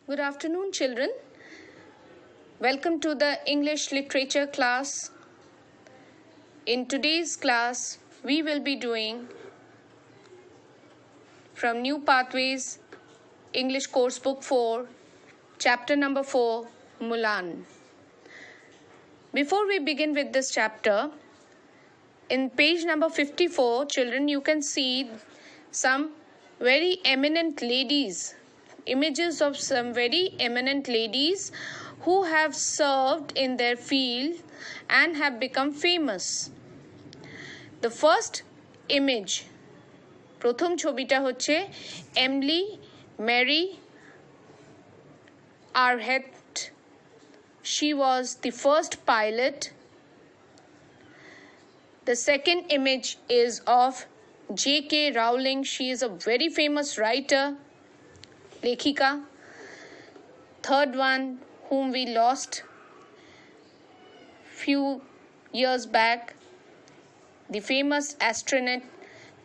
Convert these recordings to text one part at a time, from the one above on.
Good afternoon, children. Welcome to the English literature class. In today's class, we will be doing from New Pathways, English Course Book 4, chapter number 4, Mulan. Before we begin with this chapter, in page number 54, children, you can see some very eminent ladies, images of some very eminent ladies who have served in their field and have become famous. The first image, প্রথম ছবিটা হচ্ছে এমলি Mary আরহেট. She was the first pilot. The second image is of J.K. Rowling. She is a very famous writer, lekhika. Third one, whom we lost few years back, the famous astronaut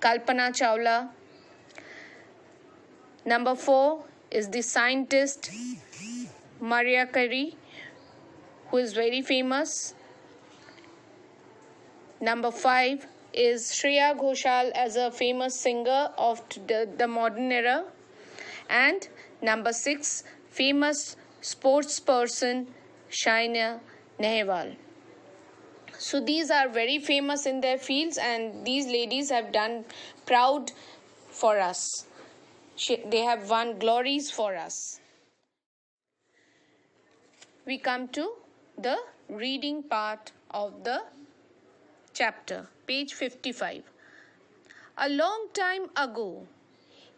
Kalpana Chawla. Number 4 is the scientist Maria Curie, who is very famous. Number 5 is Shreya Ghoshal as a famous singer of the modern era. And number 6, famous sports person Saina Nehwal. So these are very famous in their fields, and these ladies have done proud for us. They have won glories for us. We come to the reading part of the chapter, page 55. A long time ago,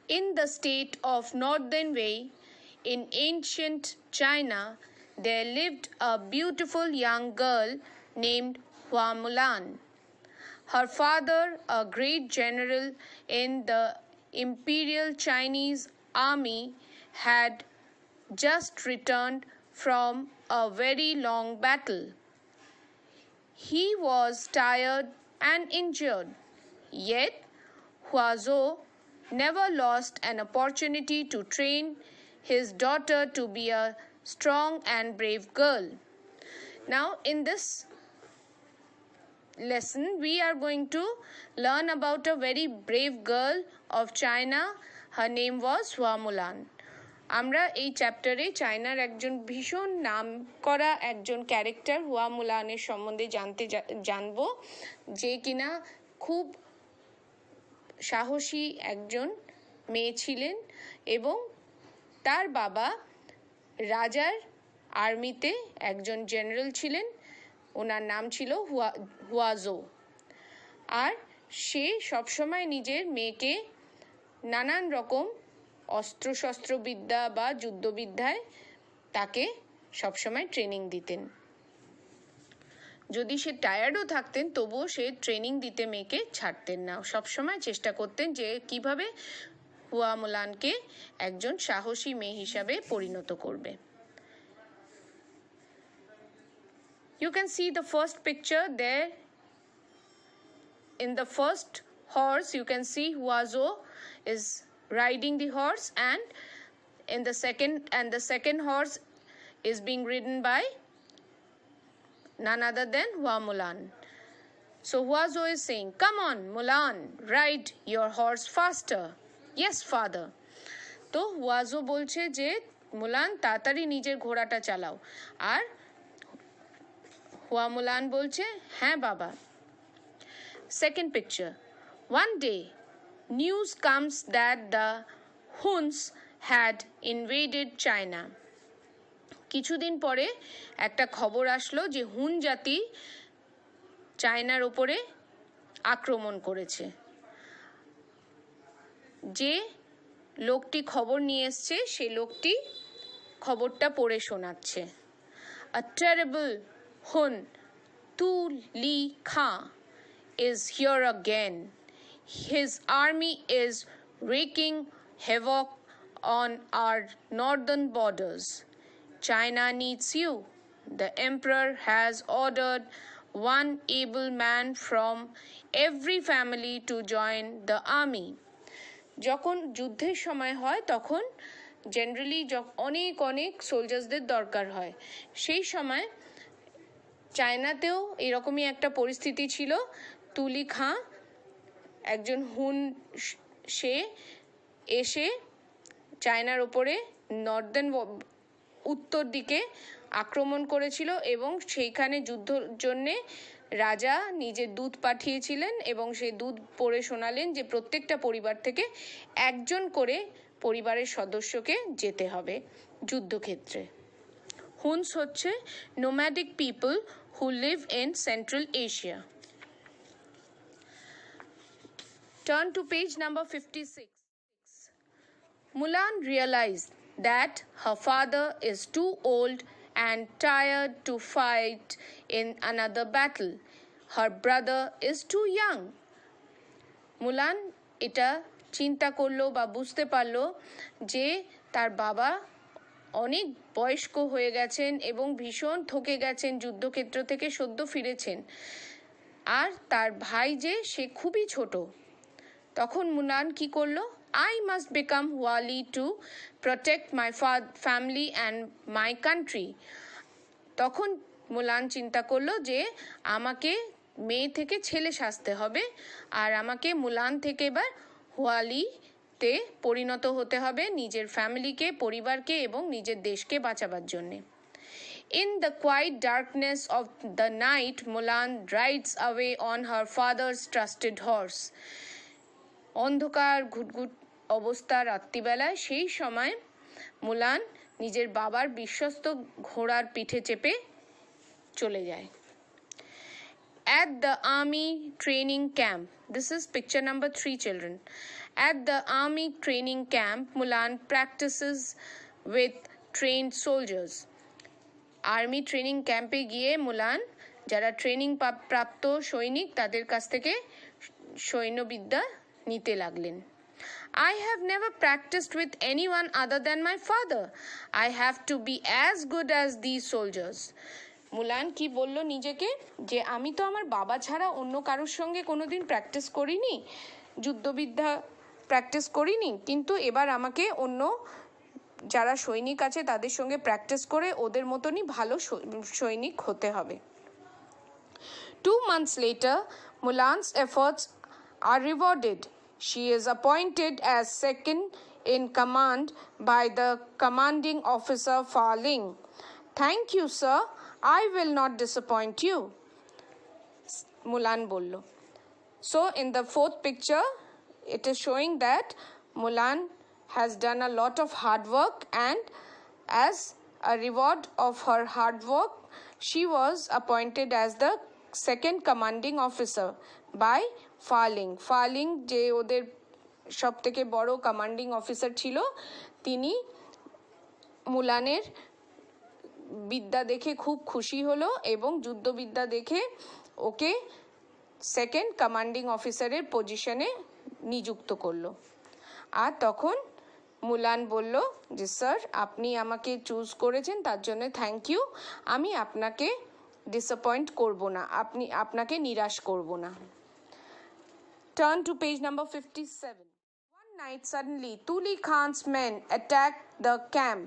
in the state of Northern Wei, in ancient China, there lived a beautiful young girl named Hua Mulan. Her father, a great general in the Imperial Chinese Army, had just returned from a very long battle. He was tired and injured, yet Huazhou never lost an opportunity to train his daughter to be a strong and brave girl. Now, in this lesson, we are going to learn about a very brave girl of China. Her name was Hua Mulan. আমরা এই চ্যাপ্টারে চায়নার একজন ভীষণ নাম করা একজন character হুয়া মুলানের সম্বন্ধে জানবো, যে কিনা খুব সাহসী একজন মেয়ে ছিলেন এবং তার বাবা রাজার আর্মিতে একজন জেনারেল ছিলেন. ওনার নাম ছিল হুয়াজো. আর সে সবসময় নিজের মেয়েকে নানান রকম অস্ত্রশস্ত্রবিদ্যা বা যুদ্ধবিদ্যায় তাকে সবসময় ট্রেনিং দিতেন. যদি সে টায়ার্ডও থাকতেন তবুও সে ট্রেনিং দিতে মেয়েকে ছাড়তেন না. সবসময় চেষ্টা করতেন যে কিভাবে হুয়া মুলানকে একজন সাহসী মেয়ে হিসাবে পরিণত করবে. You can see the first picture there. In the first horse, you can see Huazhou is riding the horse, and in the second horse is being ridden by none other than Hua Mulan. So Huazhou is saying, "Come on, Mulan, ride your horse faster." "Yes, father." তো Huazhou বলছে যে মুলান তাড়াতাড়ি নিজের ঘোড়াটা চালাও, আর হুয়া মুলান বলছে হ্যাঁ বাবা. Second picture. One day, news comes that the Huns had invaded China. কিছুদিন পরে একটা খবর আসলো যে হুন জাতি চায়নার উপরে আক্রমণ করেছে. যে লোকটি খবর নিয়ে এসছে সেই লোকটি খবরটা পড়ে শোনাচ্ছে. A terrible Hun, Tu Li Khan, is here again. His army is wreaking havoc on our northern borders. China needs you. The emperor has ordered one able man from every family to join the army. যখন যুদ্ধের সময় হয় তখন generally অনেক অনেক সোলজার্সদের দরকার হয়। সেই সময় চায়নাতেও এরকমই একটা পরিস্থিতি ছিল। তুলি খাঁ একজন হুন, সে এসে চায়নার ওপরে উত্তর দিকে আক্রমণ করেছিল এবং সেইখানে যুদ্ধর জন্যে রাজা নিজের দূত পাঠিয়েছিলেন এবং সেই দূত পড়ে শোনালেন যে প্রত্যেকটা পরিবার থেকে একজন করে পরিবারের সদস্যকে যেতে হবে যুদ্ধক্ষেত্রে। হুনস হচ্ছে nomadic people who live in Central Asia. Turn to page number 56. Mulan realized that her father is too old and tired to fight in another battle. Her brother is too young. মুলান এটা চিন্তা করলো বা বুঝতে পারলো যে তার বাবা অনেক বয়স্ক হয়ে গেছেন এবং ভীষণ থকে গেছেন, যুদ্ধক্ষেত্র থেকে সদ্য ফিরেছেন, আর তার ভাই যে সে খুবই ছোট। তখন মুলান কি করলো? I must become Wali to protect my family and my country. তখন মুলান চিন্তা করলো যে আমাকে মেয়ে থেকে ছেলে সাজতে হবে আর আমাকে মুলান থেকে এবার হোয়ালিতে পরিণত হতে হবে নিজের ফ্যামিলিকে, পরিবারকে এবং নিজের দেশকে বাঁচাবার জন্যে। In the quiet darkness of the night, Mulan rides away on her father's trusted horse. অন্ধকার ঘুটঘুট অবস্থা রাত্রিবেলায় সেই সময় মুলান নিজের বাবার বিশ্বস্ত ঘোড়ার পিঠে চেপে চলে যায়। At the army training camp, this is picture number 3, children. At the army training camp, Mulan practices with trained soldiers. Army training ক্যাম্পে গিয়ে মুলান যারা ট্রেনিং প্রাপ্ত সৈনিক তাদের কাছ থেকে সৈন্যবিদ্যা নিতে লাগলেন। I have never practiced with anyone other than my father. I have to be as good as these soldiers. মুলান কি বলল নিজেকে? যে আমি তো আমার বাবা ছাড়া অন্য কারোর সঙ্গে কোনোদিন প্র্যাকটিস করিনি, যুদ্ধবিদ্যা প্র্যাকটিস করিনি, কিন্তু এবার আমাকে অন্য যারা সৈনিক আছে তাদের সঙ্গে প্র্যাকটিস করে ওদের মতনই ভালো সৈনিক হতে হবে। 2 months later, Mulan's efforts are rewarded. She is appointed as second in command by the commanding officer Fa Ling. Thank you, sir. I will not disappoint you. Mulan bollo. So in the fourth picture, it is showing that Mulan has done a lot of hard work, and as a reward of her hard work, she was appointed as the second commanding officer by Fa Ling. Fa Ling যে ওদের সব থেকে বড় commanding officer ছিল, তিনি মুলানের বিদ্যা দেখে খুব খুশি হলো এবং যুদ্ধবিদ্যা দেখে ওকে সেকেন্ড কমান্ডিং অফিসারের পজিশনে নিযুক্ত করলো। আর তখন মুলান বলল যে স্যার, আপনি আমাকে চুজ করেছেন তার জন্য থ্যাংক ইউ, আমি আপনাকে ডিসঅ্যাপয়েন্ট করব না, আপনাকে নিরাশ করব না। Turn to page number 57. One night suddenly Tuli Khan's men attacked the camp.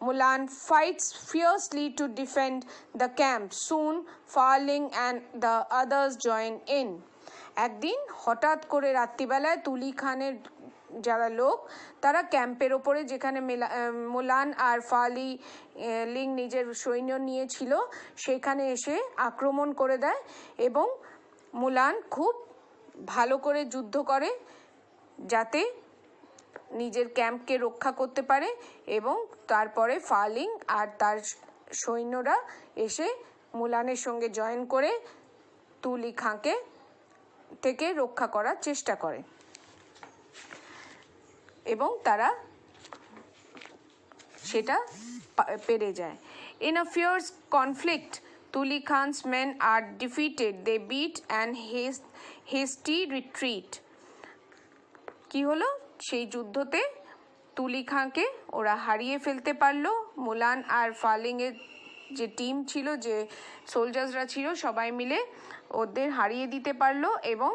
Mulan fights fiercely to defend the camp. Soon Fa Ling and the others join in. একদিন হঠাৎ করে রাত্রিবেলায় তুলি খানের যারা লোক তারা ক্যাম্পের ওপরে যেখানে মুলান আর ফালি লিং নিজের সৈন্য নিয়েছিল সেখানে এসে আক্রমণ করে দেয় এবং মুলান খুব ভালো করে যুদ্ধ করে যাতে নিজের ক্যাম্পকে রক্ষা করতে পারে এবং তারপরে ফালিং আর তার সৈন্যরা এসে মুলানের সঙ্গে জয়েন করে তুলি খাঁকে থেকে রক্ষা করার চেষ্টা করে এবং তারা সেটা পেরে যায়। In a fierce conflict, Tuli Khan's men are defeated. They beat and hasty retreat. কি হলো? সেই যুদ্ধতে তুলি খাঁকে ওরা হারিয়ে ফেলতে পারলো। মুলান আর ফালিংয়ের যে টিম ছিল, যে সোলজার্সরা ছিল, সবাই মিলে ওদের হারিয়ে দিতে পারলো এবং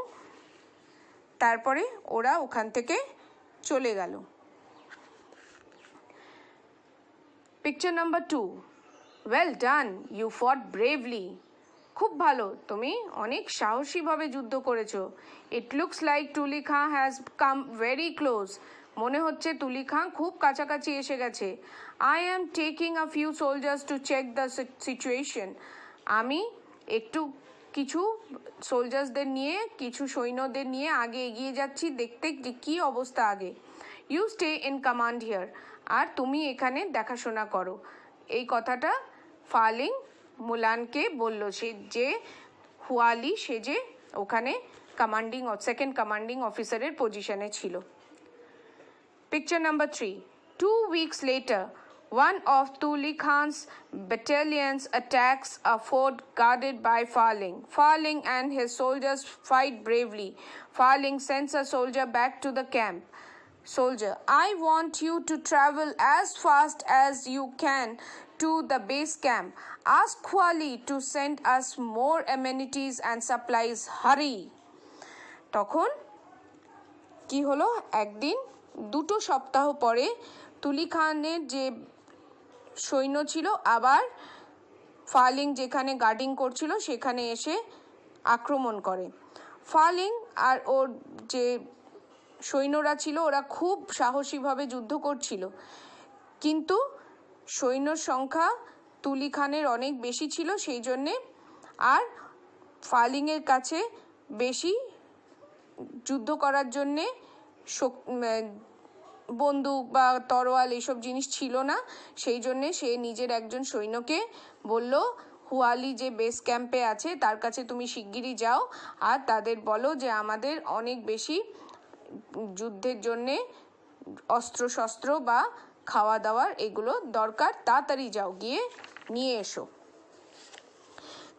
তারপরে ওরা ওখান থেকে চলে গেল। Picture number 2. Well done, you fought bravely. খুব ভালো, তুমি অনেক সাহসীভাবে যুদ্ধ করেছো. It looks like তুলি Khan has come very close. মনে হচ্ছে তুলি খাঁ খুব কাছাকাছি এসে গেছে. I am taking a few soldiers to check the situation. আমি একটু কিছু সোলজার্সদের নিয়ে, কিছু সৈন্যদের নিয়ে আগে এগিয়ে যাচ্ছি দেখতে যে কী অবস্থা আগে. You stay in command here. আর তুমি এখানে দেখাশোনা করো. এই কথাটা ফালিং মুলানকে বলল, সে যে হুয়ালি, সে যে ওখানে সেকেন্ড কমান্ডিং অফিসারের পজিশনে ছিল. Picture number 3. 2 weeks later, one of Tuli Khan's battalions attacks a fort guarded by Faling. Faling and his soldiers fight bravely. Faling sends a soldier back to the camp. Soldier, I want you to travel as fast as you can to the base camp. Ask Huali to send us more amenities and supplies. Hurry. তখন কি হলো, একদিন 2 সপ্তাহ পরে তুলি খানের যে সৈন্য ছিল আবার ফালিং যেখানে গার্ডিং করছিল সেখানে এসে আক্রমণ করে. ফালিং আর ওর যে সৈন্যরা ছিল ওরা খুব সাহসীভাবে যুদ্ধ করছিল, কিন্তু সৈন্যর সংখ্যা তুলি খানের অনেক বেশি ছিল, সেই জন্যে আর ফালিংয়ের কাছে বেশি যুদ্ধ করার জন্যে বন্দুক বা তরোয়াল এসব জিনিস ছিল না. সেই জন্যে সে নিজের একজন সৈন্যকে বলল, হুয়ালি যে বেস ক্যাম্পে আছে তার কাছে তুমি শিগগিরই যাও আর তাদের বলো যে আমাদের অনেক বেশি যুদ্ধের জন্যে অস্ত্রশস্ত্র বা খাওয়া দাওয়ার এগুলো দরকার, তাড়াতাড়ি যাও, গিয়ে নিয়ে এসো.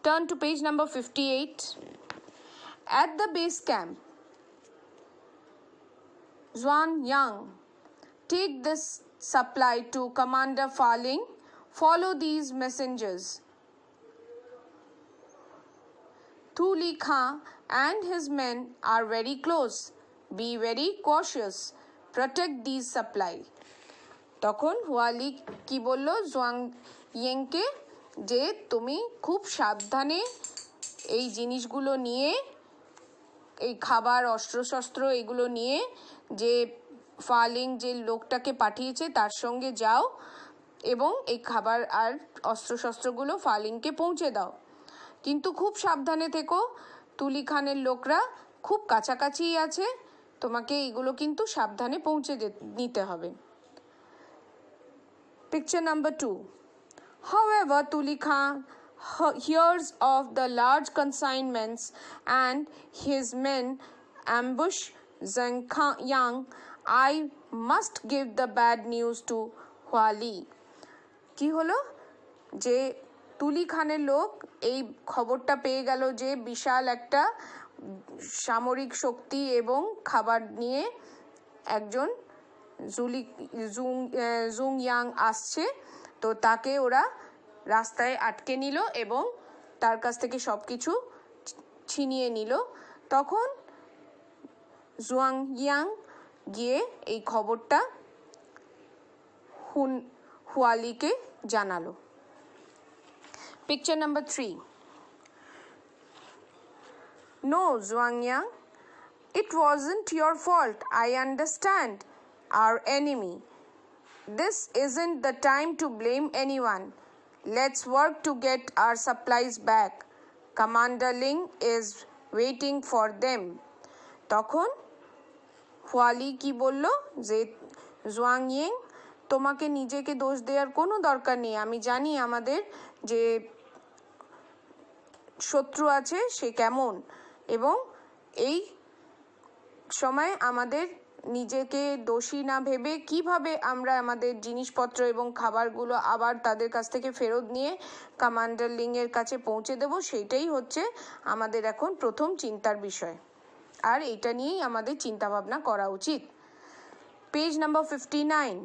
Turn to page number 58. At the base camp, Xuanyang, take this supply to Commander Faling. Follow these messengers. Tuli Khan and his men are very close. Be very cautious. Protect these supply. তখন হুয়ালি কি বলল জুয়াংইয়েংকে, যে তুমি খুব সাবধানে এই জিনিসগুলো নিয়ে, এই খাবার অস্ত্রশস্ত্র এগুলো নিয়ে যে ফালিং যে লোকটাকে পাঠিয়েছে তার সঙ্গে যাও এবং এই খাবার আর অস্ত্রশস্ত্রগুলো ফালিংকে পৌঁছে দাও, কিন্তু খুব সাবধানে থেকো, তুলি খানের লোকরা খুব কাছাকাছিই আছে, তোমাকে এইগুলো কিন্তু সাবধানে পৌঁছে নিতে হবে. Picture number 2. However, Tuli Khan hears of the large consignments and his men ambush Xuanyang. I must give the bad news to Huali. কি হলো, যে তুলি খানের লোক এই খবরটা পেয়ে গেল যে বিশাল একটা সামরিক শক্তি এবং খাবার নিয়ে একজন জুংয়াং আসছে, তো তাকে ওরা রাস্তায় আটকে নিল এবং তার কাছ থেকে সব কিছু ছিনিয়ে নিল. তখন জুয়াংয়াং গিয়ে এই খবরটা হুয়ালিকে জানালো. Picture number 3. No, Xuanyang, it wasn't your fault. I understand. Our enemy. This isn't the time to blame anyone. Let's work to get our supplies back. Commander Ling is waiting for them. তখন হুয়ালি কি বলল, যে জুয়াংইয়েং, তোমাকে নিজেকে দোষ দেওয়ার কোনো দরকার নেই, আমি জানি আমাদের যে শত্রু আছে সে কেমন, এবং এই সময় আমাদের নিজেকে দোষী না ভেবে কিভাবে আমরা আমাদের জিনিসপত্র এবং খাবারগুলো আবার তাদের কাছ থেকে ফেরত নিয়ে কমান্ডার লিংয়ের কাছে পৌঁছে দেব, সেইটাই হচ্ছে আমাদের এখন প্রথম চিন্তার বিষয়, আর এটা নিয়েই আমাদের চিন্তাভাবনা করা উচিত. Page number 59.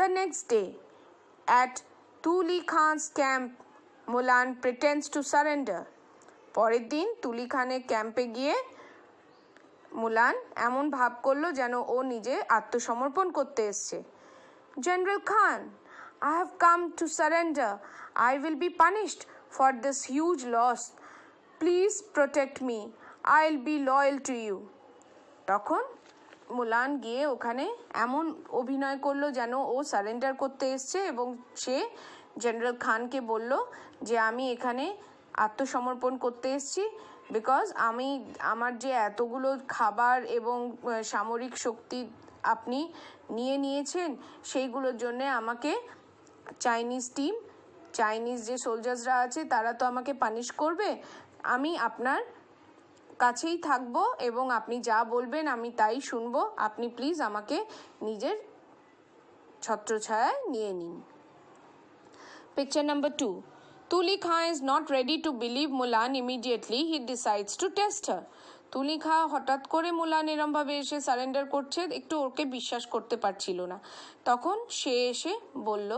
The next day, at Tuli Khan's camp, Mulan pretends to surrender. পরের দিন তুলি খানের ক্যাম্পে গিয়ে মুলান এমন ভাব করলো যেন ও নিজে আত্মসমর্পণ করতে এসছে. General Khan, I have come to surrender. I will be punished for this huge loss. Please protect me. I'll be loyal to you. তখন মুলান গিয়ে ওখানে এমন অভিনয় করলো যেন ও সারেন্ডার করতে এসছে এবং সে জেনারেল খানকে বলল যে আমি এখানে আত্মসমর্পণ করতে এসেছি বিকজ আমি আমার যে এতগুলো খাবার এবং সামরিক শক্তি আপনি নিয়েছেন সেইগুলোর জন্যে আমাকে চাইনিজ যে সোলজার্সরা আছে তারা তো আমাকে পানিশ করবে, আমি আপনার কাছেই থাকবো এবং আপনি যা বলবেন আমি তাই শুনবো, আপনি প্লিজ আমাকে নিজের ছত্রছায়ায় নিয়ে নিন। Picture number 2. Tuli Khan is not ready to believe Mulan immediately. He decides to test her. তুলি খা হঠাৎ করে মুলান এরমভাবে এসে সারেন্ডার করছে, একটু ওকে বিশ্বাস করতে পারছিল না। তখন সে এসে বলল,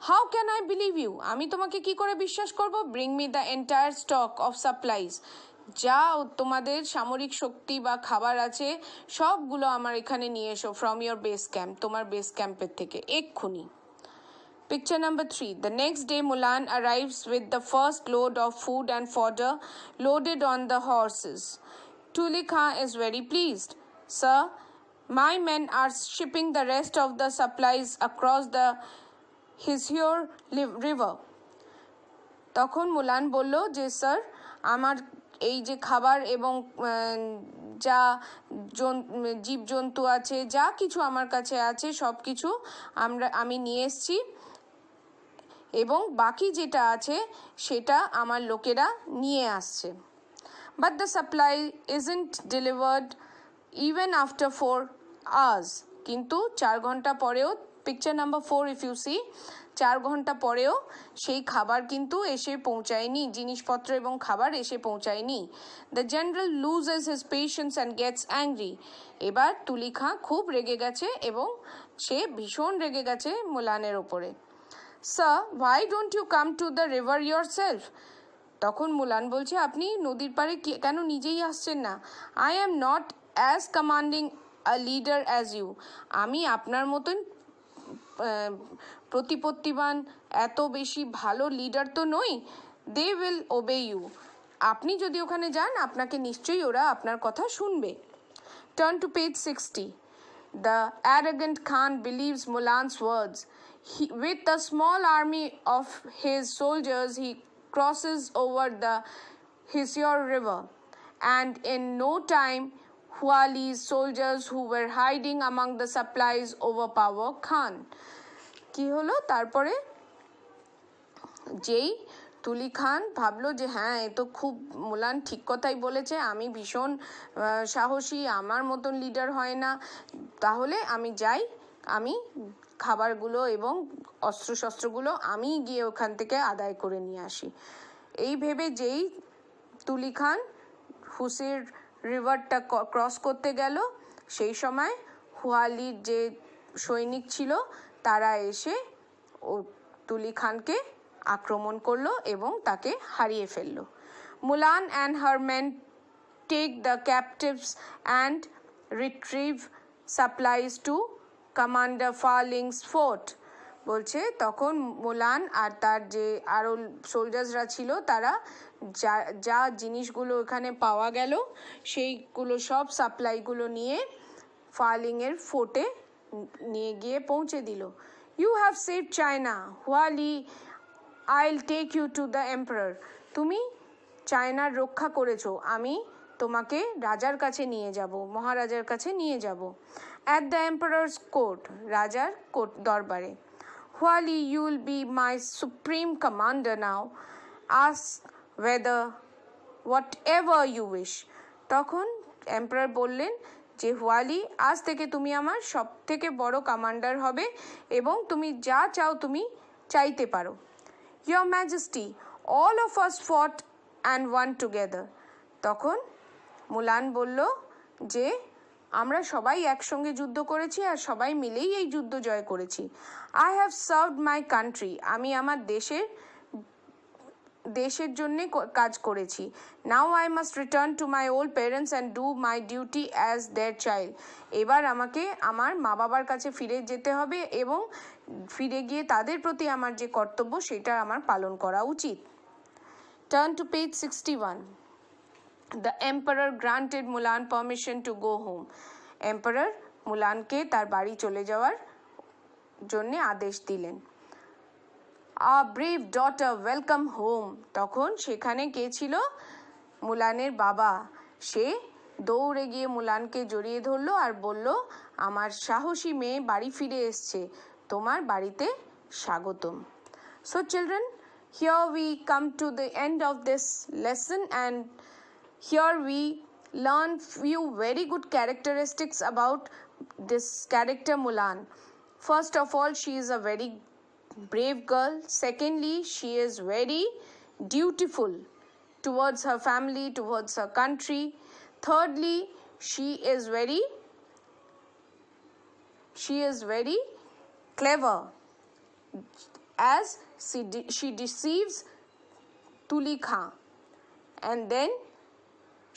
how can I believe you? আমি তোমাকে কি করে বিশ্বাস করব? Bring me the entire stock of supplies. যা তোমাদের সামরিক শক্তি বা খাবার আছে সবগুলো আমার এখানে নিয়ে এসো ফ্রম ইয়োর বেস ক্যাম্প, তোমার বেস ক্যাম্পের থেকে এক্ষুনি। Picture number 3. The next day Mulan arrives with the first load of food and fodder loaded on the horses. Tuli Khan is very pleased. Sir, my men are shipping the rest of the supplies across the Hisyor river. তখন মুলান বলল যে sir, আমার এই যে খাবার এবং যা জীবজন্তু আছে, যা কিছু আমার কাছে আছে সব কিছু আমি নিয়ে এসেছি এবং বাকি যেটা আছে সেটা আমার লোকেরা নিয়ে আসছে। But the supply isn't delivered even after 4 hours. কিন্তু 4 ঘন্টা পরেও, picture number 4 if you see, 4 ঘন্টা পরেও সেই খাবার কিন্তু এসে পৌঁছায়নি, জিনিসপত্র এবং খাবার এসে পৌঁছায়নি। The general loses his patience and gets angry. এবার তুলি খাঁ খুব রেগে গেছে এবং সে ভীষণ রেগে গেছে মুলানের ওপরে। Sir, why don't you come to the river yourself? তখন মুলান বলছে, আপনি নদীর পাড়ে কেন নিজেই আসছেন না? I am not as commanding a leader as you. আমি আপনার মতন প্রতিপত্তিবান এত বেশি ভালো লিডার তো নই। They will obey you. আপনি যদি ওখানে যান আপনাকে নিশ্চয়ই ওরা আপনার কথা শুনবে। Turn to page 60. The arrogant Khan believes Mulan's words. With a small army of his soldiers, he crosses over the Hisyor river, and in no time, Huali's soldiers who were hiding among the supplies overpower Khan. কি হলো তারপরে? যেই তুলি খান ভাবলো যে হ্যাঁ, এ তো খুব মুলান ঠিক কথাই বলেছে, আমি ভীষণ সাহসী, আমার মতন লিডার হয় না, তাহলে আমি যাই, আমি খাবারগুলো এবং অস্ত্রশস্ত্রগুলো আমি গিয়ে ওখান থেকে আদায় করে নিয়ে আসি। এই ভেবে যেই তুলি খান হুসির রিভারটা ক্রস করতে গেল, সেই সময় হুয়ালির যে সৈনিক ছিল তারা এসে ও তুলি খানকে আক্রমণ করলো এবং তাকে হারিয়ে ফেলল। Mulan and her men take the captives and retrieve supplies to commander Faling's fort. বলছে তখন মুলান আর তার যে আরও সোলজার্সরা ছিল তারা যা জিনিসগুলো এখানে পাওয়া গেল সেইগুলো সব সাপ্লাইগুলো নিয়ে ফালিংয়ের ফোর্টে নিয়ে গিয়ে পৌঁছে দিল। You have saved China Huali, I'll take you to the emperor. তুমি চায়নার রক্ষা করেছো, আমি তোমাকে রাজার কাছে নিয়ে যাব, মহারাজার কাছে নিয়ে যাব। অ্যাট দ্য এম্পারার্স কোর্ট, রাজার কোর্ট দরবারে। Huali, you will be my supreme commander now, ask whether what ever you wish. তখন এম্পারার বললেন যে হুয়ালি, আজ থেকে তুমি আমার সব থেকে বড় কমান্ডার হবে এবং তুমি যা চাও তুমি চাইতে পারো। Your majesty, all of us ফট অ্যান্ড ওয়ান টুগেদার। তখন মুলান বলল যে আমরা সবাই একসঙ্গে যুদ্ধ করেছি আর সবাই মিলেই এই যুদ্ধ জয় করেছি। I have served my country, আমি আমার দেশের জন্যে কাজ করেছি। Now I must return to my old parents and do my duty as their child. এবার আমাকে আমার মা বাবার কাছে ফিরে যেতে হবে এবং ফিরে গিয়ে তাদের প্রতি আমার যে কর্তব্য সেটা আমার পালন করা উচিত। Turn to page 61. The emperor granted Mulan permission to go home. Emperor মুলানকে তার বাড়ি চলে যাওয়ার জন্য আদেশ দিলেন। A brave daughter, welcome home. তখন সেখানে কে ছিল? মুলানের বাবা। সে দৌড়ে গিয়ে মুলানকে জড়িয়ে ধরলো আর বলল, আমার সাহসী মেয়ে বাড়ি ফিরে এসছে, তোমার বাড়িতে স্বাগতম। So children, here we come to the end of this lesson, and here we learn few very good characteristics about this character Mulan. First of all, she is a very brave girl. Secondly, she is very dutiful towards her family, towards her country. Thirdly, she is very clever, as she deceives Tuli Khan. And then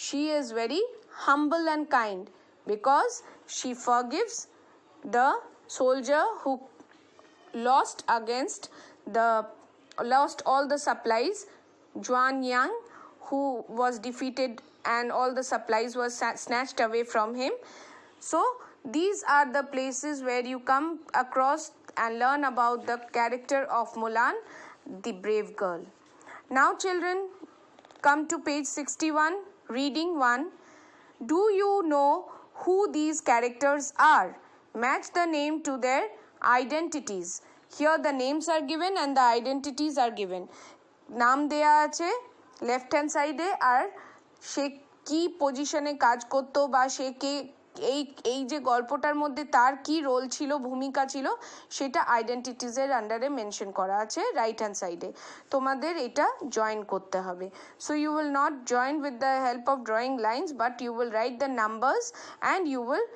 she is very humble and kind, because she forgives the soldier who lost all the supplies, Zhuan Yang, who was defeated and all the supplies were snatched away from him. So these are the places where you come across and learn about the character of Mulan, the brave girl. Now children, come to page 61, reading 1. Do you know who these characters are? Match the name to their identities. Here the names are given and the identities are given. নাম দেয়া আছে left hand সাইডে, আর সে কি পজিশনে কাজ করতো বা সে কে, এই যে গল্পটার মধ্যে তার কি রোল ছিল, ভূমিকা ছিল, সেটা আইডেন্টিটিজের আন্ডারে মেনশন করা আছে রাইট হ্যান্ড সাইডে। তোমাদের এটা জয়েন করতে হবে। So you will not join with the help of drawing lines, but you will write the numbers and you will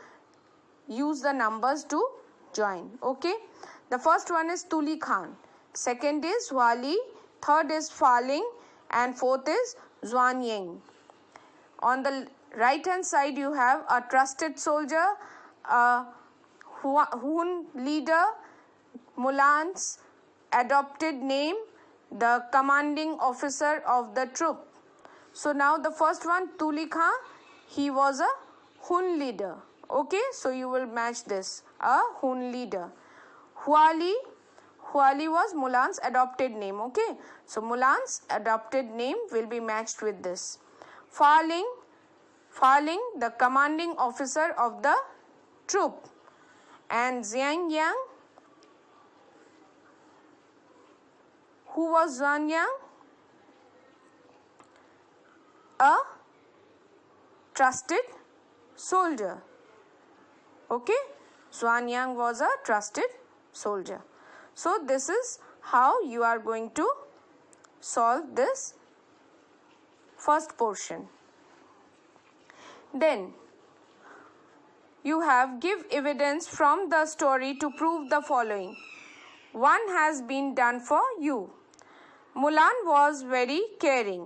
use the numbers to join. Okay, the first one is Tuli Khan, second is Huali, third is Faling, and fourth is Zhuan Yang. On the right hand side you have a trusted soldier, a Hun leader, Mulan's adopted name, the commanding officer of the troop. So now the first one, Tuli Khan, he was a Hun leader. Okay, so you will match this, a Hun leader. Huali was Mulan's adopted name. Okay, so Mulan's adopted name will be matched with this. Faling, the commanding officer of the troop. And Zhuan Yang, who was Zhuan Yang? A trusted soldier. Okay, Zhuan Yang was a trusted soldier. So this is how you are going to solve this first portion. Then you have give evidence from the story to prove the following. One has been done for you. Mulan was very caring.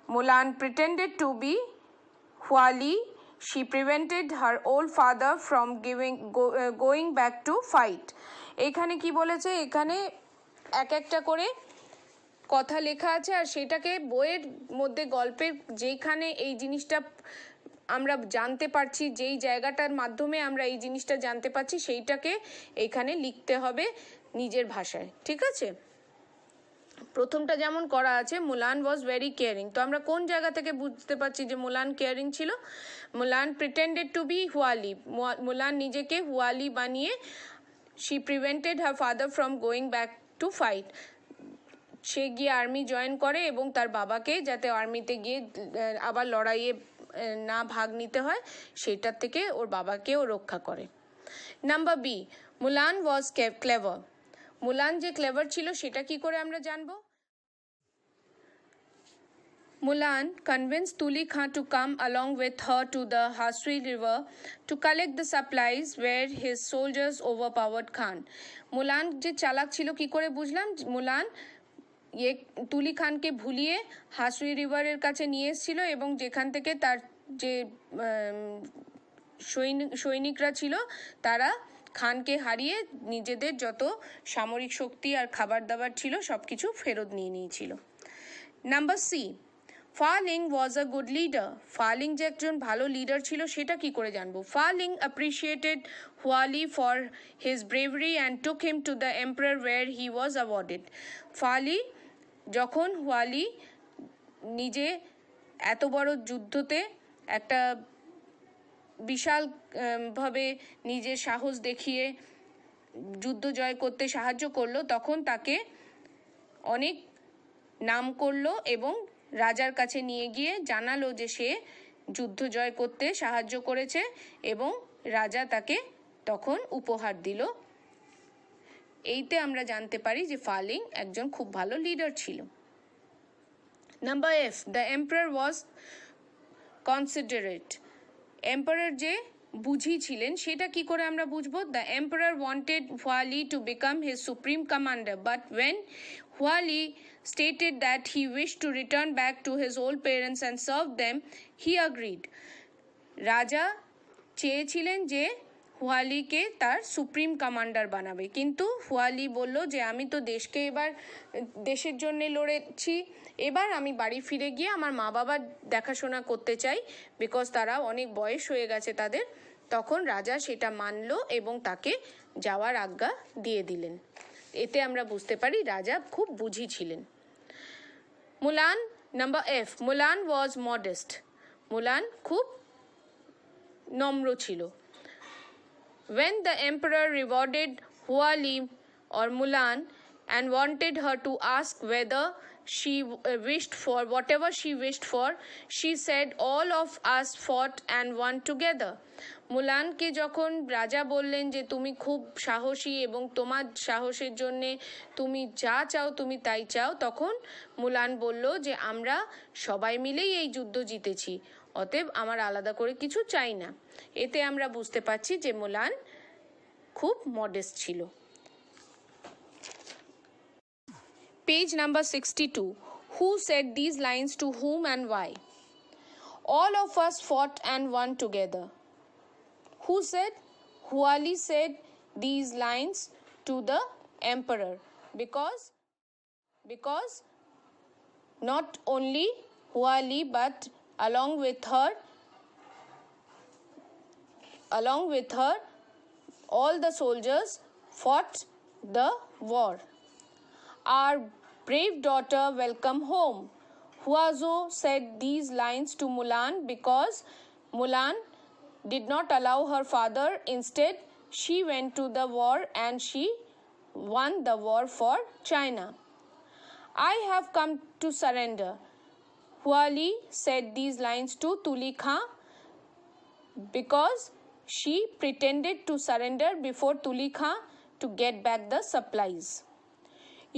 Mulan pretended to be Huali. She prevented her old father from going back to fight. এখানে কি বলেছে, এখানে এক একটা করে কথা লেখা আছে, আর সেটাকে বইয়ের মধ্যে গল্পের যেখানে এই জিনিসটা আমরা জানতে পারছি, যেই জায়গাটার মাধ্যমে আমরা এই জিনিসটা জানতে পারছি, সেইটাকে এখানে লিখতে হবে নিজের ভাষায়। ঠিক আছে, প্রথমটা যেমন করা আছে, মুলান ওয়াজ ভেরি কেয়ারিং, তো আমরা কোন জায়গা থেকে বুঝতে পারছি যে মুলান কেয়ারিং ছিল? Mulan pretended to be Huali, Mulan নিজেকে হুয়ালি বানিয়ে, she prevented her father from going back to fight, সে গিয়ে আর্মি জয়েন করে এবং তার বাবাকে যাতে আর্মিতে গিয়ে আবার লড়াইয়ে না ভাগ নিতে হয় সেটার থেকে ওর বাবাকেও রক্ষা করে। নাম্বার বি, মুলান ওয়াজ ক্লেভার। মুলান যে ক্লেভার ছিল সেটা কি করে আমরা জানবো? Mulan convinced Tuli Khan to come along with her to the Hasui River to collect the supplies where his soldiers overpowered Khan. Mulan যে চালাক ছিল কি করে বুঝলাম? মুলান তুলি খানকে ভুলিয়ে হাসুই রিভারের কাছে নিয়ে এসেছিল এবং যেখান থেকে তার যে সৈনিকরা ছিল তারা খানকে হারিয়ে নিজেদের যত সামরিক শক্তি আর খাবার দাবার ছিল সব কিছু ফেরত নিয়ে নিয়েছিল। Number C, Faling was a good leader. Faling যে একজন ভালো লিডার ছিল সেটা কি করে জানবো? Faling appreciated Huali for his bravery and took him to the emperor where he was awarded. Fali যখন হুয়ালি নিজে এত বড় যুদ্ধতে একটা বিশাল ভাবে নিজের সাহস দেখিয়ে যুদ্ধ জয় করতে সাহায্য করলো, তখন তাকে অনেক নাম করলো এবং রাজার কাছে নিয়ে গিয়ে জানালো যে সে যুদ্ধ জয় করতে সাহায্য করেছে এবং রাজা তাকে তখন উপহার দিল। এইতে আমরা জানতে পারি যে ফালিং একজন খুব ভালো লিডার ছিল। Number F, the emperor was considerate. Emperor যে বুঝি ছিলেন সেটা কি করে আমরা বুঝবো? The emperor wanted Huali to become his supreme commander, but when Huali stated that he wished to return back to his old parents and serve them, he agreed. রাজা চেয়েছিলেন যে হুয়ালিকে তার সুপ্রিম কমান্ডার বানাবে, কিন্তু হুয়ালি বলল যে আমি তো দেশকে এবার দেশের জন্য লড়েছি, এবার আমি বাড়ি ফিরে গিয়ে আমার মা বাবার দেখাশোনা করতে চাই, বিকজ তারা অনেক বয়স হয়ে গেছে তাদের। তখন রাজা সেটা মানল এবং তাকে যাওয়ার আজ্ঞা দিয়ে দিলেন। এতে আমরা বুঝতে পারি রাজা খুব বুঝি ছিলেন। মুলান, নাম্বার এফ, মুলান ওয়াজ মডেস্ট। মুলান খুব নম্র ছিল। When the emperor rewarded Huali or Mulan and wanted her to ask whether she wished for whatever she wished for, she said, all of us fought and won together. মুলানকে যখন রাজা বললেন যে তুমি খুব সাহসী এবং তোমার সাহসের জন্যে তুমি যা চাও তুমি তাই চাও, তখন মুলান বলল যে আমরা সবাই মিলেই এই যুদ্ধ জিতেছি, অতএব আমার আলাদা করে কিছু চাই না। এতে আমরা বুঝতে পারছি যে মুলান খুব মডেস্ট ছিল। Page number 62. Who said these lines to whom and why? All of us fought and won together. Who said? Huali said these lines to the emperor because not only Huali but along with her all the soldiers fought the war. Our brave daughter, welcome home. Huazo said these lines to Mulan because Mulan did not allow her father. Instead, she went to the war and she won the war for China. I have come to surrender. Huali said these lines to Tuli Khan because she pretended to surrender before Tuli Khan to get back the supplies.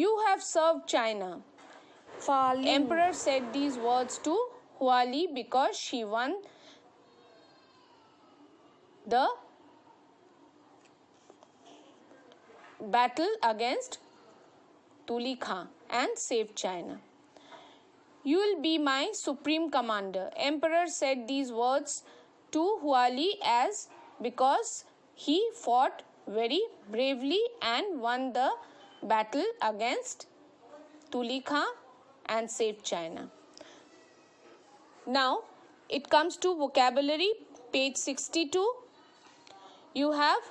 You have served China. Falling. Emperor said these words to Huali because she won the battle against Tuli Khan and saved China. You will be my supreme commander. Emperor said these words to Huali as because he fought very bravely and won the battle against Tuli Khan and saved China. Now it comes to vocabulary, page 62. You have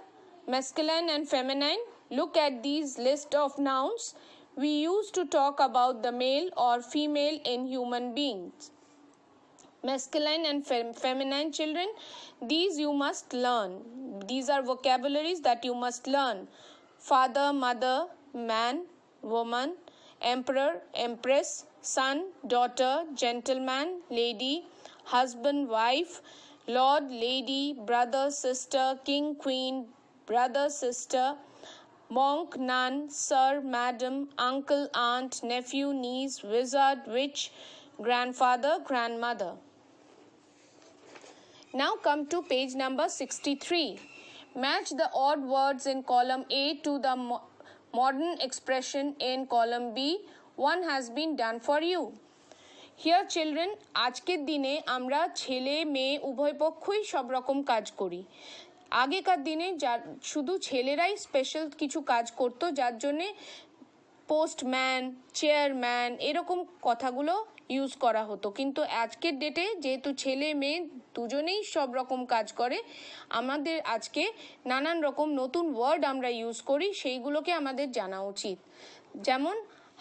masculine and feminine. Look at these list of nouns we use to talk about the male or female in human beings. Masculine and feminine, children, these you must learn. These are vocabularies that you must learn. Father, mother, man, woman, emperor, empress, son, daughter, gentleman, lady, husband, wife, lord, lady, brother, sister, king, queen, brother, sister, monk, nun, sir, madam, uncle, aunt, nephew, niece, wizard, witch, grandfather, grandmother. Now come to page number 63. Match the odd words in column A to the modern expression in column B. One has been done for you. Here children, আজকের দিনে আমরা ছেলে মেয়ে উভয় পক্ষই সব রকম কাজ করি, আগেকার দিনে শুধু ছেলেরাই স্পেশাল কিছু কাজ করতো, যার জন্যে পোস্টম্যান, চেয়ারম্যান এরকম কথাগুলো ইউজ করা হতো। কিন্তু আজকের ডেটে যেহেতু ছেলে মেয়ে দুজনেই সব রকম কাজ করে, আমাদের আজকে নানান রকম নতুন ওয়ার্ড আমরা ইউজ করি, সেইগুলোকে আমাদের জানা উচিত। যেমন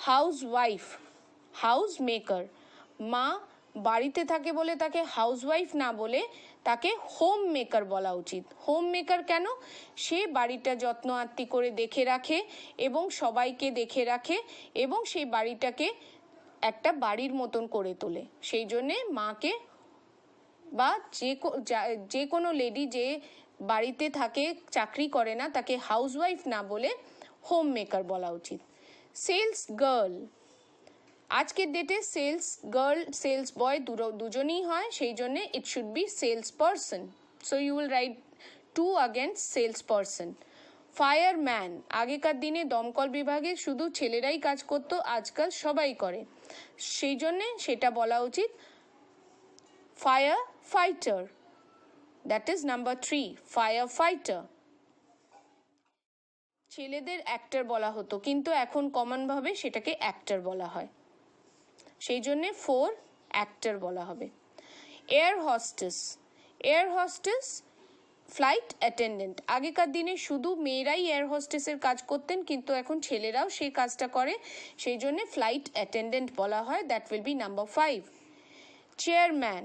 হাউস ওয়াইফ, হাউস মেকার। মা বাড়িতে থাকে বলে তাকে হাউস ওয়াইফ না বলে তাকে হোম মেকার বলা উচিত। হোম মেকার কেন? সে বাড়িটা যত্ন আত্তি করে দেখে রাখে এবং সবাইকে দেখে রাখে এবং সেই বাড়িটাকে একটা বাড়ির মতন করে তোলে। সেই জন্যে মাকে বা যে কোনো লেডি যে বাড়িতে থাকে, চাকরি করে না, তাকে হাউসওয়াইফ না বলে হোম মেকার বলা উচিত। সেলস গার্ল, আজকের ডেটে সেলস গার্ল সেলস বয় দুজনেই হয়, সেই জন্যে it should be sales person. So you will write 2 against sales person. Fireman, আগেকার দিনে দমকল বিভাগে শুধু ছেলেরাই কাজ করতো, আজকাল সবাই করে, সেই জন্যে সেটা বলা উচিত fire fighter. That is number 3, fire fighter. ছেলেদের অ্যাক্টর বলা হতো, কিন্তু এখন কমনভাবে সেটাকে অ্যাক্টর বলা হয়, সেই জন্যে 4 অ্যাক্টর বলা হবে। Air hostess, air hostess flight attendant. আগেকার দিনে শুধু মেয়েরাই এয়ার হোস্টেসের কাজ করতেন, কিন্তু এখন ছেলেরাও সেই কাজটা করে, সেই জন্যে ফ্লাইট অ্যাটেন্ডেন্ট বলা হয়। That will be number 5। Chairman,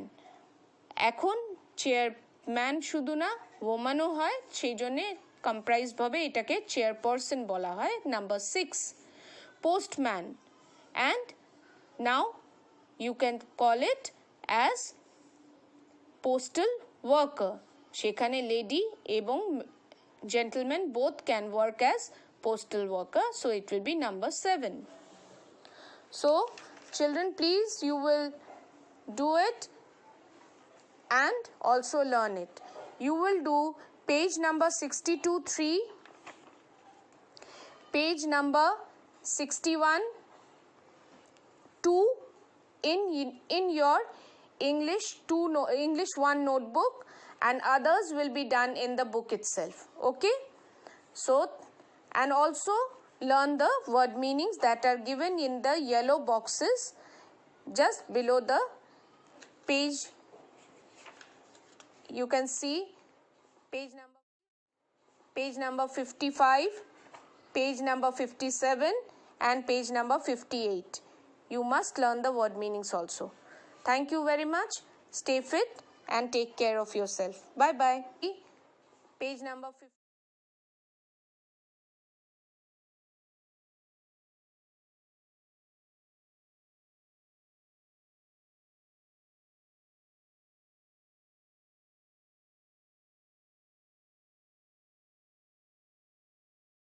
এখন চেয়ারম্যান শুধু না ওম্যানও হয়, সেই জন্যে কম্প্রাইজভাবে এটাকে চেয়ারপারসন বলা হয়, number 6। Postman, and now you can call it as postal worker. সেখানে লেডি এবং gentlemen both can work as postal worker, so it will be number 7. So children, please you will do it and also learn it. You will do page number 62-3, page number 61 2 in your English 1 notebook, and others will be done in the book itself. Okay, so and also learn the word meanings that are given in the yellow boxes just below the page. You can see page number 55, page number 57 and page number 58. You must learn the word meanings also. Thank you very much. Stay fit and take care of yourself. Bye bye. Page number 50.